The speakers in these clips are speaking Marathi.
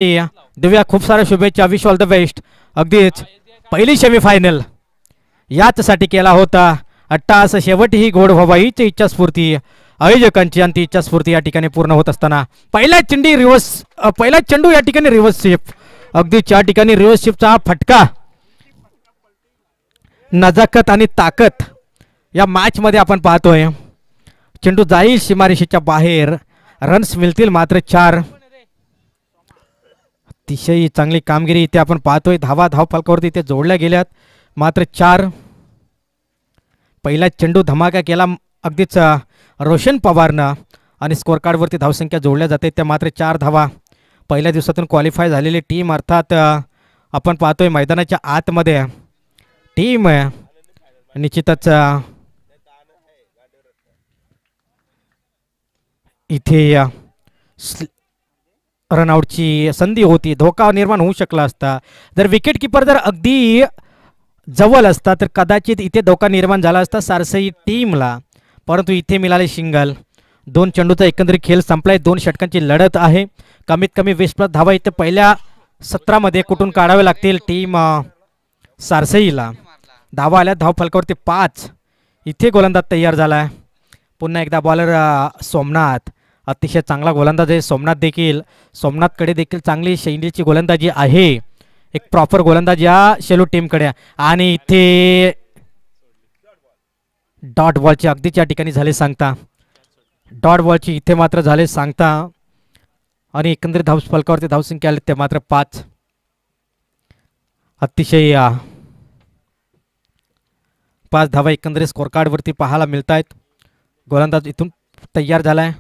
दिव्या खूप साऱ्या शुभेच्छा, विश ऑल द बेस्ट. अगदीच पहिली सेमीफायनल याचसाठी केला होता अट्टास, शेवट ही घोड व्हावा हीच इच्छास्फूर्ती आयोजकांची, आणि ती इच्छास्फूर्ती या ठिकाणी पूर्ण होत असताना पहिला चेंडू या ठिकाणी रिव्हर्स शिफ्ट. अगदीच या ठिकाणी रिव्हर्स शिफ्टचा हा फटका नजाकत आणि ताकद या मॅच मध्ये आपण पाहतोय. चेंडू जाईल सीमारेषेच्या बाहेर, रन्स मिळतील मात्र 4. अतिशय चांगली कामगिरी इथे आपण पाहतोय. धाव फलकावरती इथे जोडल्या गेल्यात मात्र 4. पहिला चेंडू धमाका केला अगदीच रोशन पवारनं, आणि स्कोअर कार्डवरती धावसंख्या जोडल्या जाते त्या मात्र 4 धावा. पहिल्या दिवसातून क्वालिफाय झालेली टीम, अर्थात आपण पाहतोय मैदानाच्या आतमध्ये टीम निश्चितच इथे रनआउटची संधी होती, धोका निर्माण होऊ शकला असता. जर विकेट किपर जर अगदी जवळ असता तर कदाचित इथे धोका निर्माण झाला असता सारसई टीमला, परंतु इथे मिळाले सिंगल. 2 चेंडूचा एकंदरीत खेळ संपलाय. 2 षटकांची लढत आहे. कमीत कमी 20+ धावा इथे पहिल्या 17 मध्ये कुठून काढावे लागतील टीम सारसईला. धावा आल्या धाव फलकावरती 5. इथे गोलंदाज तयार झालाय. पुन्हा एकदा बॉलर सोमनाथ, अतिशय चांगला गोलंदाज आहे सोमनाथकडे देखील चांगली शैलीची गोलंदाजी आहे, एक प्रॉपर गोलंदाज या शेलू टीमकडे. आणि इथे डॉट बॉलची अगदीच या ठिकाणी झाले सांगता, डॉट बॉलची इथे मात्र झाले सांगता, आणि एकंदरीत धाव फलकावरती धावसंख्या आली ते मात्र 5. अतिशय 5 धावा एकंदरीत स्कोअर कार्डवरती पाहायला मिळत आहेत. गोलंदाज इथून तयार झालाय.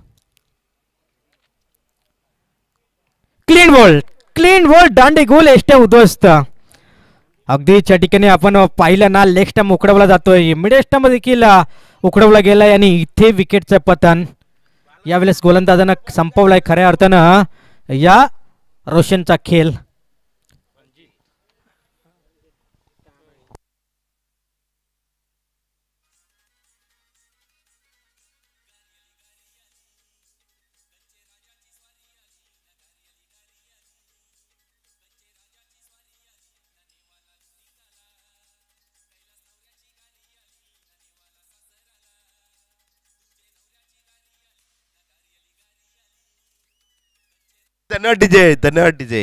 क्लीन बॉल दांडे गोल एष्ट्या उद्ध्वस्त. अगदीच या ठिकाणी आपण पाहिलं ना, लेग स्टंप उकडवला जातोय, मिड स्टंप देखील उकडवला गेलाय, आणि इथे विकेटचं पतन यावेळेस गोलंदाजानं संपवलाय खऱ्या अर्थानं या रोशनचा खेळ. धन्यवाद डीजे.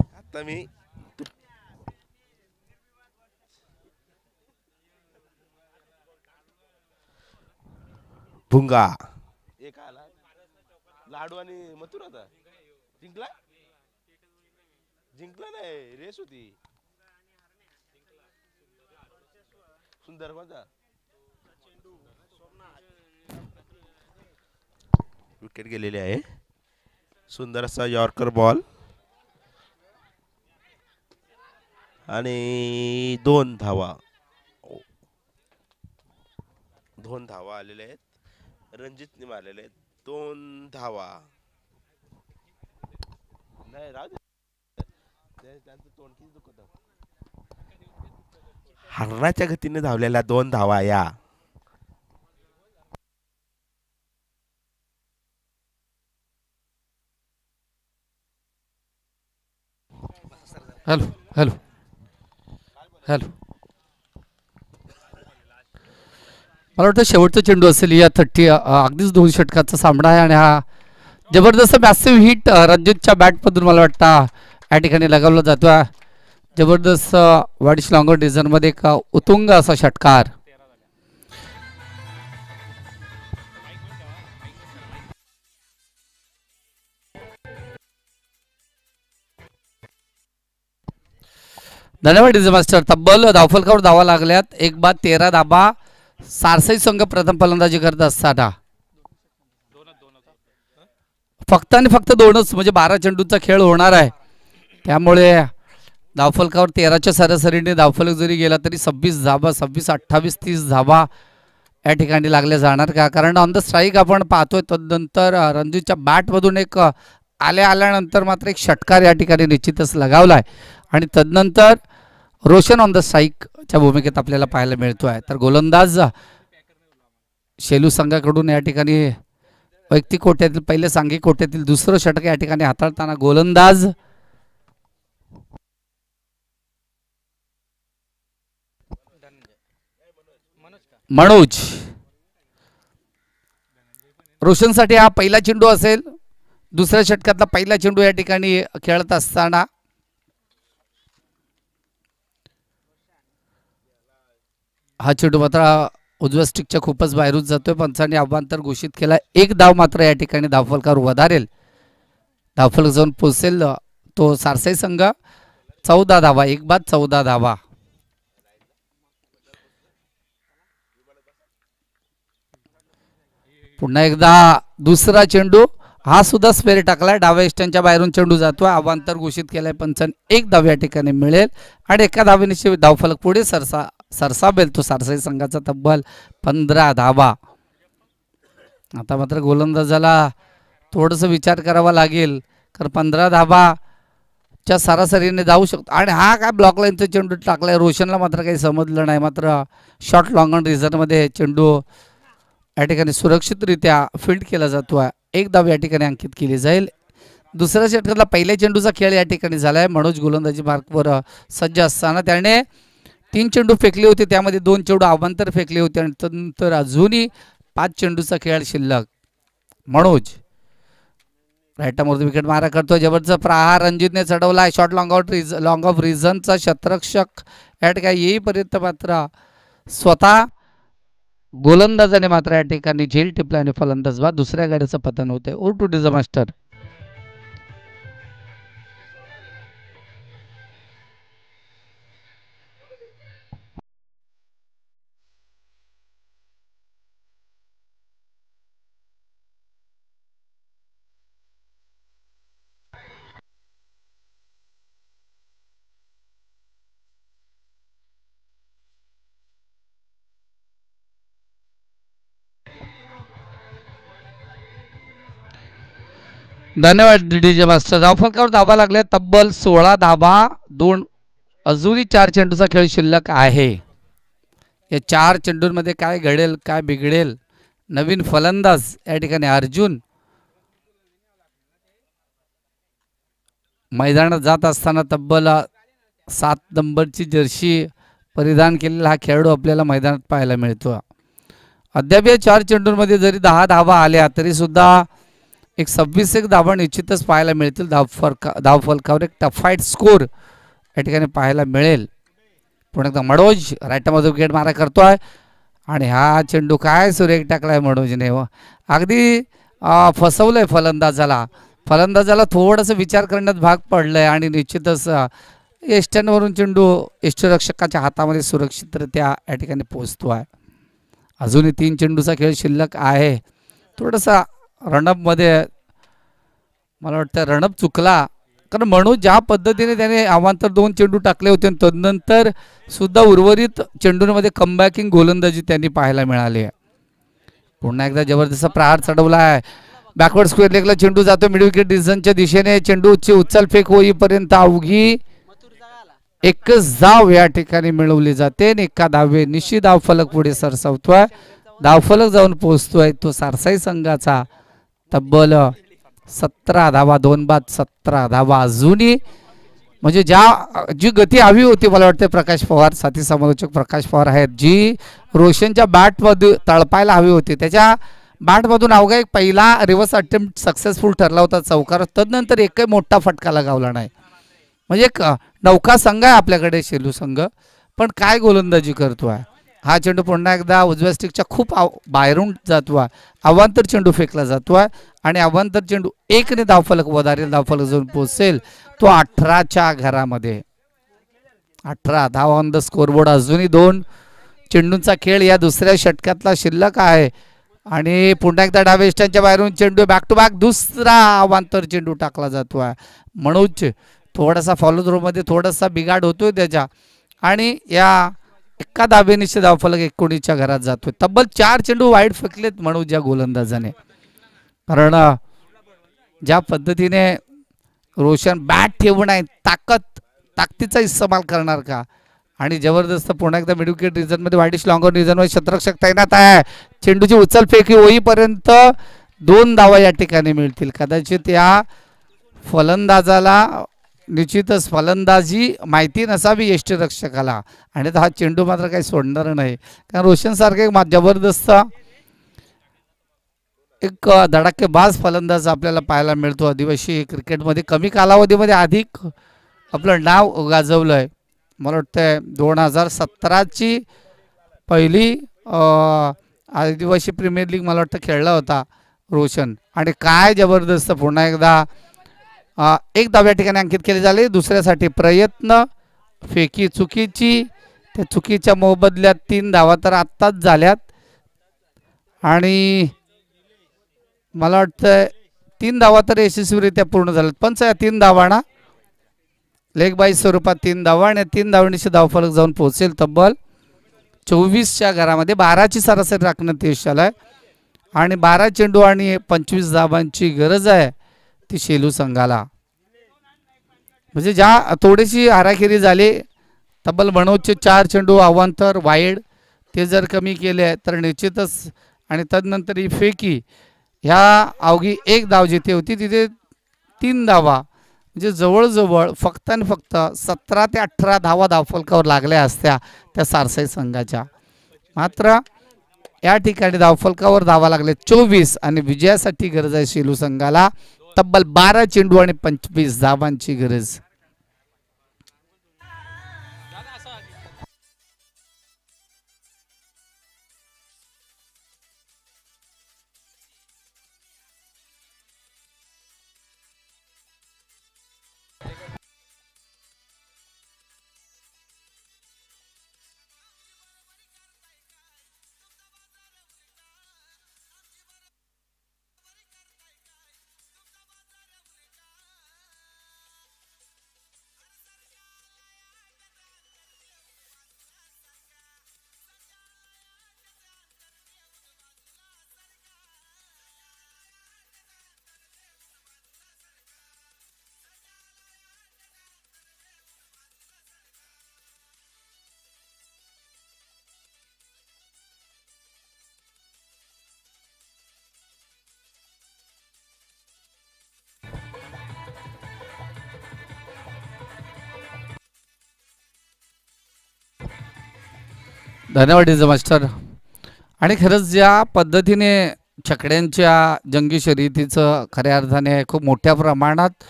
आता मी भुंगा एक आला, लाडू आणि मथुर होता. जिंकला नाही, रेस होती. सुंदर माझा विकेट गेलेली आहे. सुंदर असा यॉर्कर बॉल आणि 2 धावा आलेल्या आहेत. रणजितने मारलेले आहेत 2 धावा. नाही राहू दे, त्यांचं तोंड किती दुखत. हरणाच्या गतीने धावलेल्या 2 धावा या. हॅलो हॅलो हॅलो मला वाटतं शेवटचा चेंडू असेल या 30. अगदीच 2 षटकाचा सामना आहे, आणि हा जबरदस्त मॅसिव्ह हिट रणजितच्या बॅटमधून मला वाटतं या ठिकाणी लगावला जातो. जबरदस्त वाडिश लॉंगर डिझाईनमध्ये एक उत्तुंग असा षटकार. धन्यवाद डीजे मास्टर. तब्बल धावफलकावर धावा लागल्यात. 1 बाद 13 धाबा. सारसई संघ प्रथम फलंदाजी करत असताना फक्त आणि फक्त 2च म्हणजे 12 चेंडूचा खेळ होणार आहे. त्यामुळे धावफलकावर 13च्या सरासरीने धावफलक जरी गेला तरी 26 धाबा, 26, 28, 30 धाबा या ठिकाणी लागल्या जाणार का. कारण ऑन द स्ट्राईक आपण पाहतोय. तदनंतर रणजितच्या बॅटमधून एक आल्यानंतर मात्र एक षटकार या ठिकाणी निश्चितच लगावलाय, आणि तदनंतर रोशन ऑन द स्ट्राईकच्या भूमिकेत आपल्याला पाहायला मिळतोय. तर गोलंदाज शेलू संघाकडून या ठिकाणी वैयक्तिक कोट्यातील पहिले सांघिक कोट्यातील दुसरं षटक या ठिकाणी हाताळताना गोलंदाज मनोज. रोशनसाठी हा पहिला चेंडू असेल, दुसऱ्या षटकातला पहिला चेंडू या ठिकाणी खेळत असताना हा चेंडू मात्र उजव्या स्टिकच्या खूपच बाहेरून जातोय. पंचांनी अवांतर घोषित केला. एक धाव मात्र या ठिकाणी धावफलकावर वधारेल, धावफलक जाऊन पोहोचेल तो सारसाई संघ. 14 धावा, एक बाद 14 धावा. पुन्हा एकदा दुसरा चेंडू, हा सुद्धा स्पेअर टाकलाय. डाव्या स्टँडच्या बाहेरून चेंडू जातोय, अवांतर घोषित केलाय पंचांनी. एक धाव या ठिकाणी मिळेल आणि एका धावेनिशी धावफलक पुढे सरसावेल तो सारसाई संघाचा तब्बल 15 धावा. आता मात्र गोलंदाजाला थोडस विचार करावा लागेल, कारण 15 धावाच्या सरासरीने जाऊ शकतो. आणि हा काय ब्लॉक लाईनचा चेंडू टाकलाय, रोशनला मात्र काही समजलं नाही. मात्र शॉर्ट लॉंग ऑन रिझनमध्ये चेंडू या ठिकाणी सुरक्षितरित्या फील्ड केला जातो. एक धाव या ठिकाणी अंकित केली जाईल. दुसऱ्या षटकातला पहिल्या चेंडूचा खेळ या ठिकाणी झालाय. मनोज गोलंदाजी मार्कवर सज्ज असताना त्याने 3 चेंडू फेकले होते, त्यामध्ये 2 चेंडू अवांतर फेकले होते आणि त्यानंतर अजूनही 5 चेंडूचा खेळ शिल्लक. मनोज राईटामधून विकेट मारा करतोय. जबरदस्त प्रहार रणजितने चढवलाय. शॉर्ट लॉंग ऑफ रिझनचा शतरक्षक या ठिकाणी येईपर्यंत मात्र स्वतः गोलंदाजाने मात्र या ठिकाणी झेल टिपला आणि फलंदाज बाद. दुसऱ्या गाडीचं पतन होते. ओ टू डिझ मास्टर. धन्यवाद डीजे मास्टर. धावफलकावर धावा लागल्या तब्बल 16 धावा. 2 अजूनही 4 चेंडूचा खेळ शिल्लक आहे. या 4 चेंडूंमध्ये काय घडेल काय बिघडेल. नवीन फलंदाज या ठिकाणी अर्जुन मैदानात जात असताना तब्बल 7 नंबरची जर्सी परिधान केलेला हा खेळाडू आपल्याला मैदानात पाहायला मिळतो. अद्याप या 4 चेंडूंमध्ये जरी 10 धावा आल्या तरी सुद्धा एक 26 धावा निश्चितच पाहायला मिळतील. धावफलकावर एक टफ फाईट स्कोर या ठिकाणी पाहायला मिळेल. पुन्हा एकदा मनोज राईटमध्ये विकेट मारा करतोय आणि हा चेंडू काय सुरेख टाकलाय मनोजने. अगदी फसवलंय फलंदाजाला थोडंसं विचार करण्यात भाग पडलंय आणि निश्चितच एस्टनवरून चेंडू यष्टीरक्षकाच्या हातामध्ये सुरक्षितरित्या या ठिकाणी पोहोचतोय. अजूनही 3 चेंडूचा खेळ शिल्लक आहे. थोडासा रणअपमध्ये मला वाटतं रणअप चुकला, कारण मनोज ज्या पद्धतीने त्याने अवांतर 2 चेंडू टाकले होते आणि तदनंतर सुद्धा उर्वरित चेंडूंमध्ये कमबॅकिंग गोलंदाजी त्यांनी पाहायला मिळाली. पुन्हा एकदा जबरदस्त प्रहार चढवला आहे. बॅकवर्ड स्क्वेअर लेगला चेंडू जातो मिड विकेट डिझनच्या दिशेने. चेंडूची उचल फेक होईपर्यंत अवघी 1 धाव या ठिकाणी मिळवली जाते. एका धावे निश्चित धावफलक पुढे सरसावतोय. धावफलक जाऊन पोहोचतोय तो सारसाई संघाचा तब्बल 17 धावा. 2 बाद 17 धावा. अजूनही म्हणजे जी गती हवी होती मला वाटते प्रकाश पवार साथी समालोचक प्रकाश पवार आहेत, जी रोशनच्या बॅटमध्ये तळपायला हवी होती, त्याच्या बॅटमधून अवघा एक पहिला रिव्हर्स अटेम्प्ट सक्सेसफुल ठरला होता चौकार. तदनंतर एकही मोठा फटका लगावला नाही. म्हणजे एक नौका संघ आहे आपल्याकडे शेलू संघ, पण काय गोलंदाजी करतोय. हा चेंडू पुन्हा एकदा उजव्या स्टिकच्या खूप बाहेरून जातोय. अवांतर चेंडू फेकला जातोय आणि अवांतर चेंडू 1 ने धावफलक वधारेल. धावफलक जाऊन पोहोचेल तो 18च्या घरामध्ये. 18 धावा ऑन द स्कोरबोर्ड. अजूनही 2 चेंडूंचा खेळ या दुसऱ्या षटकातला शिल्लक आहे आणि पुन्हा एकदा डाव्या स्टँडच्या बाहेरून चेंडू बॅक टू बॅक दुसरा अवांतर चेंडू टाकला जातोय. मनोज थोडासा फॉलो थ्रो मध्ये थोडासा बिघाड होतोय त्याच्या आणि या एका धावेनिशी धावफलक 19च्या घरात जातोय. तब्बल 4 चेंडू वाईड फेकलेत मनोज या गोलंदाजाने. कारण ज्या पद्धतीने रोशन बॅट ठेवून आहे ताकदीचा इस्तेमाल करणार का. आणि जबरदस्त पुन्हा एकदा मिड विकेट रिझनमध्ये वाईडिश लॉंग ऑन रिझनमध्ये शतरक्षक तैनात आहे. चेंडूची उचल फेकी होईपर्यंत 2 धावा या ठिकाणी मिळतील. कदाचित या फलंदाजाला निश्चितच फलंदाजी माहिती नसावी यष्टीरक्षकाला आणि हा चेंडू मात्र काही सोडणार नाही. कारण रोशन सारखे एक जबरदस्त एक धडाकेबाज फलंदाज आपल्याला पाहायला मिळतो आदिवासी क्रिकेटमध्ये. कमी कालावधीमध्ये अधिक आपलं नाव गाजवलंय. मला वाटतं 2017ची पहिली आदिवासी प्रीमियर लीग मला वाटतं खेळला होता रोशन आणि काय जबरदस्त पुन्हा एकदा एक धाव या ठिकाणी अंकित केले झाले. दुसऱ्यासाठी प्रयत्न फेकी चुकीची, त्या चुकीच्या मोबदल्यात 3 धावा तर आत्ताच झाल्यात आणि मला वाटतं 3 धावा तर यशस्वीरित्या पूर्ण झाल्यात. पंच या 3 धावांना लेग बाय स्वरूपात 3 धावा आणि 3 धावांची धावफलक जाऊन पोहोचेल तब्बल 24च्या घरामध्ये. 12ची सरासरी राखण्यात यश आलंय आणि 12 चेंडू आणि 25 धावांची गरज आहे ती शेलू संघाला. म्हणजे ज्या थोडीशी हाराखिरी झाली तब्बल मनोजचे 4 चेंडू अवांतर वाईड ते जर कमी केले तर निश्चितच आणि तदनंतर ही फेकी ह्या अवघी 1 धाव जिथे होती तिथे 3 धावा म्हणजे जवळजवळ फक्त आणि फक्त 17 ते 18 धावा धावफलकावर लागल्या असत्या त्या सारसाई संघाच्या. मात्र या ठिकाणी धावफलकावर धावा लागले 24 आणि विजयासाठी गरज आहे शेलू संघाला तब्बल 12 चेंडू आणि 25 धावांची गरज. धन्यवाद मास्टर. आणि खरंच ज्या पद्धतीने छकड्यांच्या जंगी शर्यतीचं खऱ्या अर्थाने खूप मोठ्या प्रमाणात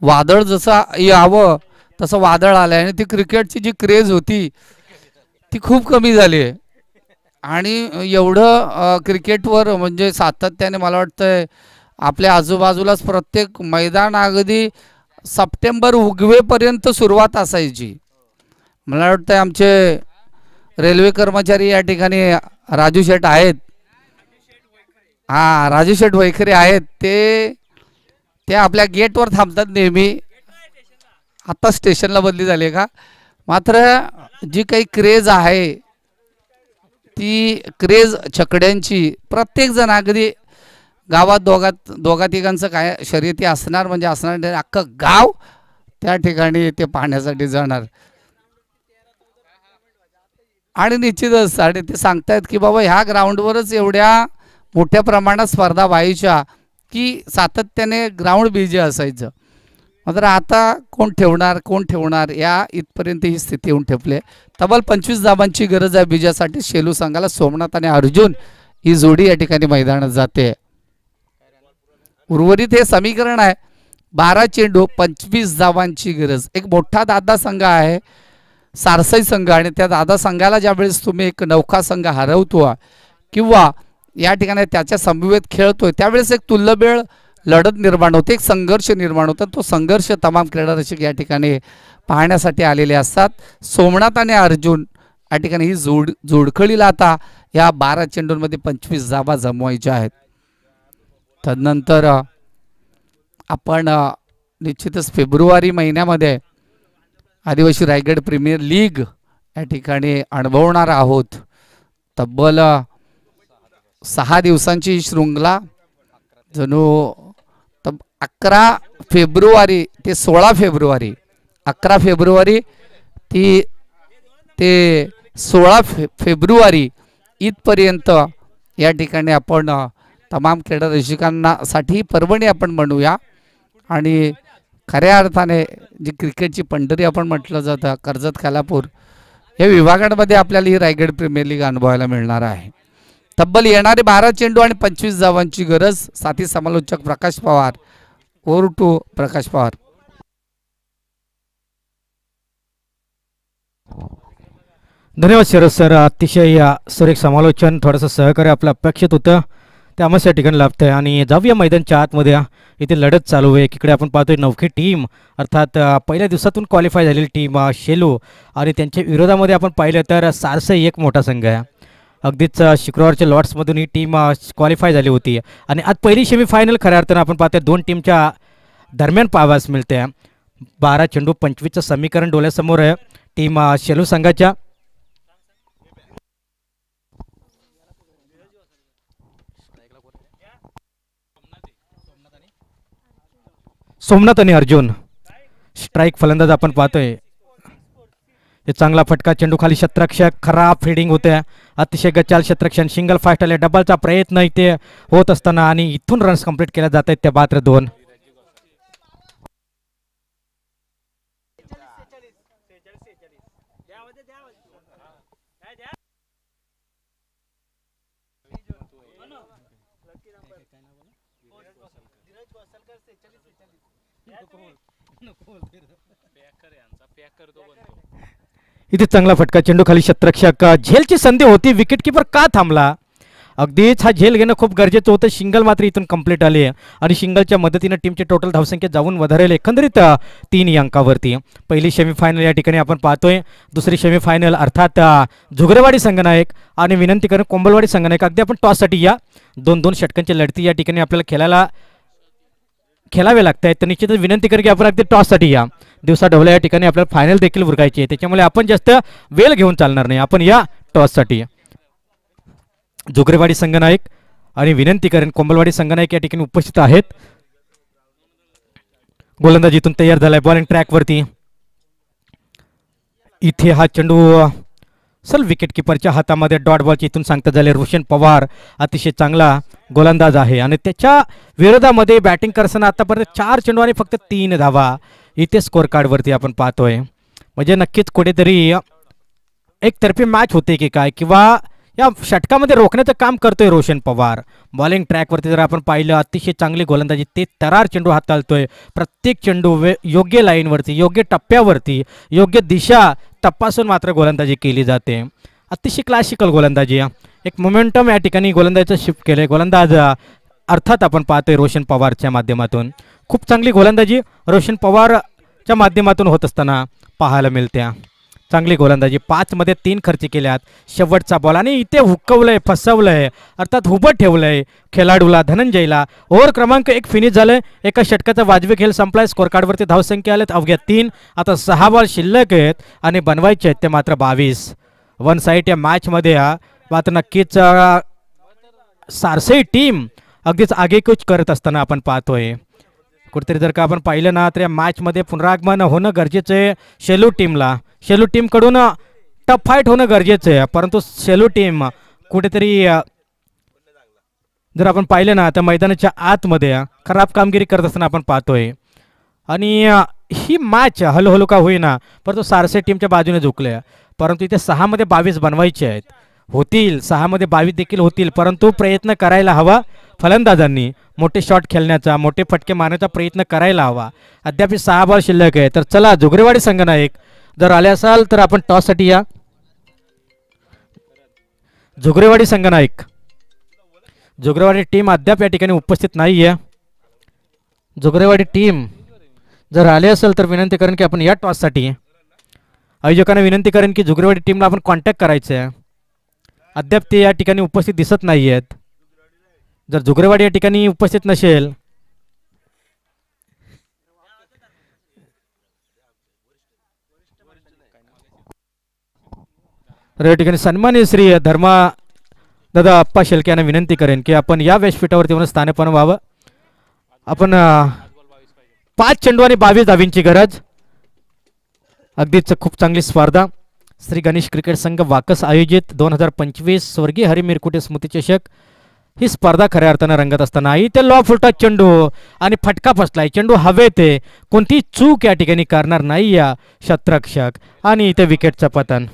वादळ जसं यावं तसं वादळ आलं आणि ती क्रिकेटची जी क्रेज होती ती खूप कमी झाली आहे आणि एवढं क्रिकेटवर म्हणजे सातत्याने मला वाटतं आपल्या आजूबाजूलाच प्रत्येक मैदान अगदी सप्टेंबर उगवेपर्यंत सुरुवात असायची. मला वाटतं आमचे रेल्वे कर्मचारी या ठिकाणी राजू शेठ आहेत, हां राजू शेठ वैखरे आहेत, ते आपल्या गेटवर थांबतात नेहमी. आता स्टेशनला बदली झाली का. मात्र जी काही क्रेज आहे ती क्रेज छकड्यांची प्रत्येक जण अगदी गावात दोघा तिघांचं काय शर्यती असणार म्हणजे असणार अख्खं गाव त्या ठिकाणी ते पाहण्यासाठी जाणार. आणि निश्चितच आणि ते सांगतायत की बाबा ह्या ग्राउंडवरच एवढ्या मोठ्या प्रमाणात स्पर्धा व्हायच्या की सातत्याने ग्राउंड बिझी असायचं. मात्र आता कोण ठेवणार या इथपर्यंत ही स्थिती येऊन ठेपली. तब्बल 25 धावांची गरज आहे विजयासाठी शेलू संघाला. सोमनाथ आणि अर्जुन ही जोडी या ठिकाणी मैदानात जाते. उर्वरित हे समीकरण आहे 12 चेंडू 25 धावांची गरज. एक मोठा दादा संघ आहे सारसाई संघ आणि त्या दादा संघाला ज्यावेळेस तुम्ही एक नौका संघ हरवतो किंवा या ठिकाणी त्याच्या समवेत खेळतोय त्यावेळेस एक तुल्यबळ लढत निर्माण होते, एक संघर्ष निर्माण होतो. तो संघर्ष तमाम क्रीडा रसिक या ठिकाणी पाहण्यासाठी आलेले असतात. सोमनाथ आणि अर्जुन या ठिकाणी ही जोडखळीला आता या 12 चेंडूंमध्ये 25 धावा जमवायच्या आहेत. तदनंतर आपण निश्चितच फेब्रुवारी महिन्यामध्ये आदिवासी रायगड प्रीमियर लीग या ठिकाणी अनुभवणार आहोत. तब्बल 6 दिवसांची शृंखला जणू 11 फेब्रुवारी ते 16 फेब्रुवारी 11 फेब्रुवारी ते 16 फेब्रुवारी इथपर्यंत या ठिकाणी आपण तमाम क्रीडा रसिकांना साठी पर्वणी आपण म्हणूया. आणि खऱ्या अर्थाने जी क्रिकेटची पंढरी आपण म्हटलं जातं कर्जत खालापूर या विभागांमध्ये आपल्याला ही रायगड प्रीमियर लीग अनुभवायला मिळणार आहे. तब्बल येणारे 12 चेंडू आणि 25 धावांची गरज. साथी समालोचक प्रकाश पवार. ओव्हर टू प्रकाश पवार. धन्यवाद शरद सर. अतिशय सुरेख समालोचन. थोडंसं सहकार्य आपलं अपेक्षित होतं ते आम्हाला या ठिकाणी लाभतंय. आणि जाऊया मैदानच्या आतमध्ये. इथे लढत चालू आहे. इकडे आपण पाहतोय नवखी टीम अर्थात पहिल्या दिवसातून क्वालिफाय झालेली टीम शेलू आणि त्यांच्या विरोधामध्ये आपण पाहिलं तर सारसई एक मोठा संघ आहे. अगदीच शुक्रवारच्या लॉट्समधून ही टीम क्वालिफाय झाली होती. आणि आज पहिली सेमीफायनल खऱ्या अर्थानं आपण पाहतोय दोन टीमच्या दरम्यान पाहावयास मिळते. 12 चेंडू 25चं समीकरण डोळ्यासमोर आहे टीम शेलू संघाच्या. सोमनाथ आणि अर्जुन स्ट्राईक फलंदाज आपण पाहतोय. हे चांगला फटका चेंडू खाली शतरक्षक. खराब फिल्डिंग होते. अतिशय गचाल शतरक्षण. सिंगल फास्ट आले. डबलचा प्रयत्न इथे होत असताना आणि इथून रन्स कंप्लीट केल्या जात आहेत त्या मात्र 2. इथे चांगला फटका चेंडू खाली शतरक्षक. झेलची संधी होती. विकेट किपर का थांबला. अगदीच हा झेल घेणं खूप गरजेचं होतं. शिंगल मात्र इथून कंप्लीट आली आणि शिंगलच्या मदतीने टीमची टोटल धावसंख्या जाऊन वधारेल एकंदरीत 3 अंकावरती. पहिली सेमीफायनल या ठिकाणी आपण पाहतोय. दुसरी सेमीफायनल अर्थात झुगरेवाडी संघनायक आणि विनंती करून कोंबलवाडी संघनायक. अगदी आपण टॉससाठी या 2-2 षटकांची लढती या ठिकाणी आपल्याला खेळावे लागत आहेत. तर निश्चितच विनंती करेन की आपण अगदी टॉससाठी या. दिवसा ढवल्या या ठिकाणी आपल्याला फायनल देखील उरकायची आहे. त्याच्यामुळे आपण जास्त वेळ घेऊन चालणार नाही. आपण या टॉससाठी. झुगरेवाडी संघनायक आणि विनंती करेन कोंबलवाडी संघनायक या ठिकाणी उपस्थित आहेत. गोलंदाज इथून तयार झालाय बॉलिंग ट्रॅकवरती. इथे हा चेंडू सल विकेट किपरच्या हातामध्ये डॉट बॉलची इथून सांगता झाले. रोशन पवार अतिशय चांगला गोलंदाज आहे आणि त्याच्या विरोधामध्ये बॅटिंग करताना आतापर्यंत 4 चेंडू आणि फक्त 3 धावा इथे स्कोअर कार्डवरती आपण पाहतोय. म्हणजे नक्कीच कुठेतरी एकतर्फी मॅच होते की काय किंवा या षटकामध्ये रोखण्याचं काम करतोय रोशन पवार. बॉलिंग ट्रॅकवरती जर आपण पाहिलं अतिशय चांगली गोलंदाजी. ते तरार चेंडू हाताळतोय. प्रत्येक चेंडू योग्य लाईनवरती योग्य टप्प्यावरती योग्य दिशा तपासून मात्र गोलंदाजी केली जाते. अतिशय क्लासिकल गोलंदाजी. एक मोमेंटम या ठिकाणी गोलंदाजीचं शिफ्ट केलंय. गोलंदाज अर्थात आपण पाहतोय रोशन पवारच्या माध्यमातून खूप चांगली गोलंदाजी रोशन पवारच्या माध्यमातून होत असताना पाहायला मिळते. चांगली गोलंदाजी. 5 मध्ये 3 खर्च केल्यात. शेवटचा बॉल आणि इथे हुकवलंय फसवलंय अर्थात उभं ठेवलंय खेळाडूला धनंजयला. ओव्हर क्रमांक 1 फिनिश झालंय. एका षटकाचा वाजवी खेळ संपलाय. स्कोअर कार्डवरती धावसंख्या आल्यात अवघ्या 3. आता 6 बॉल शिल्लक आहेत आणि बनवायचे आहेत ते मात्र 22. वन साईड या मॅचमध्ये मात्र नक्कीच सारसई टीम अगदीच आगेकूच करत असताना आपण पाहतोय. कुठेतरी जर का आपण पाहिलं ना तर या मॅचमध्ये पुनरागमन होणं गरजेचं आहे शेलू टीमला. शेलू टीमकडून टफ फाईट होणं गरजेचं आहे. परंतु शेलू टीम कुठेतरी जर आपण पाहिलं ना तर मैदानाच्या आतमध्ये खराब कामगिरी करत असताना आपण पाहतोय. आणि ही मॅच हळूहळू का होईना परंतु सारसे टीमच्या बाजूने झुकले. परंतु इथे 6 मध्ये 22 बनवायचे आहेत. होतील 6 मध्ये 22 देखील होतील. परंतु प्रयत्न करायला हवा फलंदाजांनी. मोठे शॉट खेळण्याचा मोठे फटके मारण्याचा प्रयत्न करायला हवा. अद्याप 6 बॉल शिल्लक आहे. तर चला झुगरेवाडी संघनायक जर आले असाल तर आपण टॉससाठी या. झुगरेवाडी संघनायक. झुगरेवाडी टीम अद्याप या ठिकाणी उपस्थित नाही आहे. झुगरेवाडी टीम जर आले असेल तर विनंती करेन की आपण या टॉससाठी. आयोजकांना विनंती करेन की झुगरेवाडी टीमला आपण कॉन्टॅक्ट करायचं आहे. अद्याप ते या ठिकाणी उपस्थित दिसत नाही आहेत. जर झुगरेवाडी या ठिकाणी उपस्थित नसेल तर या ठिकाणी सन्माननीय श्री धर्मा दादा अप्पा शेलके यांना विनंती करेन की आपण या व्यासपीठावरती येऊन स्थानपन्न व्हावं. आपण 5 चेंडू आणि 22 धावींची गरज. अगदीच खूप चांगली स्पर्धा. श्री गणेश क्रिकेट संघ वाकस आयोजित 2025 स्वर्गीय हरी मिरकुटे स्मृती चषक ही स्पर्धा खऱ्या अर्थानं रंगत असताना इथे लॉ फुलटा चेंडू आणि फटका फसलाय. चेंडू हवेत आहे. कोणती चूक या ठिकाणी करणार नाही या शतरक्षक आणि इथे विकेटचं पतन.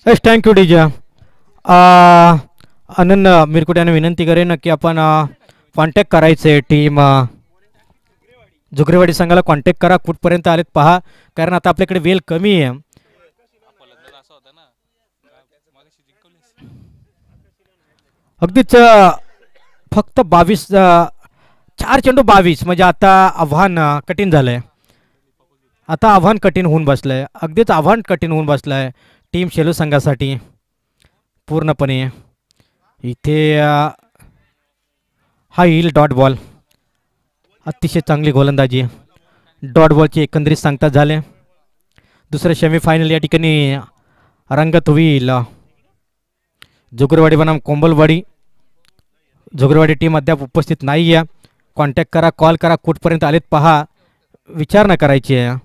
Yes thank you डीजा. आनंद मिरकुट यांना विनंती करेन की आपण कॉन्टॅक्ट करायचे टीम जुगरेवाडी संघाला कॉन्टॅक्ट करा. कुठपर्यंत आलेत पहा कारण आता आपल्याकडे वेळ कमी आहे. अगदीच फक्त 22 4 चेंडू 22 म्हणजे आता आव्हान कठीण झालंय. आता आव्हान कठीण होऊन बसलंय. अगदीच आव्हान कठीण होऊन बसलंय टीम शेलू संघासाठी पूर्णपणे. इथे हा येईल डॉट बॉल. अतिशय चांगली गोलंदाजी. डॉट बॉलची एकंदरीत सांगता झाले. दुसरं सेमीफायनल या ठिकाणी रंगत होईल. जुगरवाडी बनाम कोंबलवाडी. जुगरवाडी टीम अद्याप उपस्थित नाही आहे. कॉन्टॅक्ट करा, कॉल करा, कुठपर्यंत आलेत पहा. विचारणा करायची आहे.